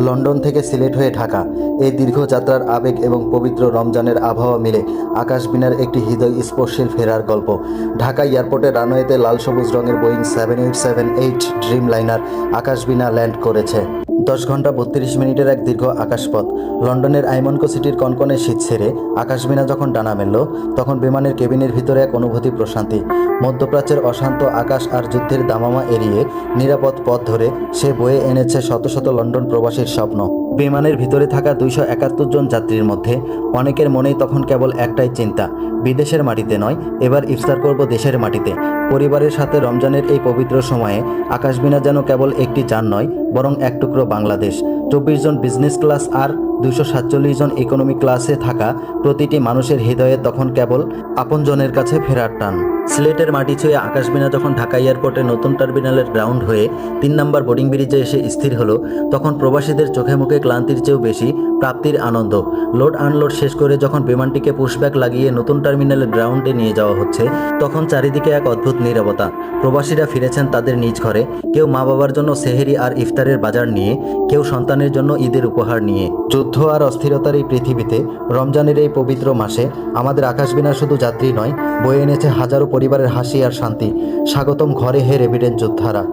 London থেকে সিলেট হয়ে ঢাকা, এই দীর্ঘ যাত্রার আবেগ এবং পবিত্র রমজানের আবহাওয়া মিলে আকাশবিনার একটি হৃদয়স্পর্শীর ফেরার গল্প। ঢাকা এয়ারপোর্টের রানওয়েতে লাল সবুজ রঙের বোয়িং 7878 ড্রিম লাইনার আকাশবিনা ল্যান্ড করেছে। 10 ঘন্টা 32 মিনিটের এক দীর্ঘ আকাশপথ। লন্ডনের আইমনকো সিটির কনকনে শীত ছেড়ে আকাশবিনা যখন ডানা মেলল, তখন বিমানের কেবিনের ভিতরে এক অনুভূতি প্রশান্তি। মধ্যপ্রাচ্যের অশান্ত আকাশ আর যুদ্ধের দামামা এড়িয়ে নিরাপদ পথ ধরে সে বয়ে এনেছে শত শত লন্ডন প্রবাসীর স্বপ্ন। বিমানের ভিতরে থাকা 271 জন যাত্রীর মধ্যে অনেকের মনেই তখন কেবল একটাই চিন্তা, বিদেশের মাটিতে নয়, এবার ইফতার করব দেশের মাটিতে। পরিবারের সাথে রমজানের এই পবিত্র সময়ে আকাশবিনা যেন কেবল একটি যান নয়, বরং এক টুকরো বাংলাদেশ। 24 জন বিজনেস ক্লাস আর 247 জন ইকোনমি ক্লাসে থাকা প্রতিটি মানুষের হৃদয়ে তখন কেবল আপনজনের কাছে ফেরার টান। সিলেটের মাটি ছুঁয়ে আকাশবিনা যখন ঢাকা এয়ারপোর্টে নতুন টার্মিনালের গ্রাউন্ড হয়ে 3 নম্বর বোর্ডিং ব্রিজে এসে স্থির হলো, তখন প্রবাসীদের চোখে মুখে ক্লান্তির চেয়েও বেশি প্রাপ্তির আনন্দ। লোড আনলোড শেষ করে যখন বিমানটিকে পুশব্যাক লাগিয়ে নতুন টার্মিনালের গ্রাউন্ডে নিয়ে যাওয়া হচ্ছে, তখন চারিদিকে এক অদ্ভুত নীরবতা। প্রবাসীরা ফিরেছেন তাদের নিজ ঘরে, কেউ মা বাবার জন্য সেহেরি আর ইফতারের বাজার নিয়ে, কেউ সন্তানের জন্য ঈদের উপহার নিয়ে। যুদ্ধ আর অস্থিরতার এই পৃথিবীতে রমজানের এই পবিত্র মাসে আমাদের আকাশবিনা শুধু যাত্রী নয়, বয়ে এনেছে হাজারো পরিবারের হাসি আর শান্তি। স্বাগতম ঘরে হে রেভিডেন্ট যোদ্ধারা।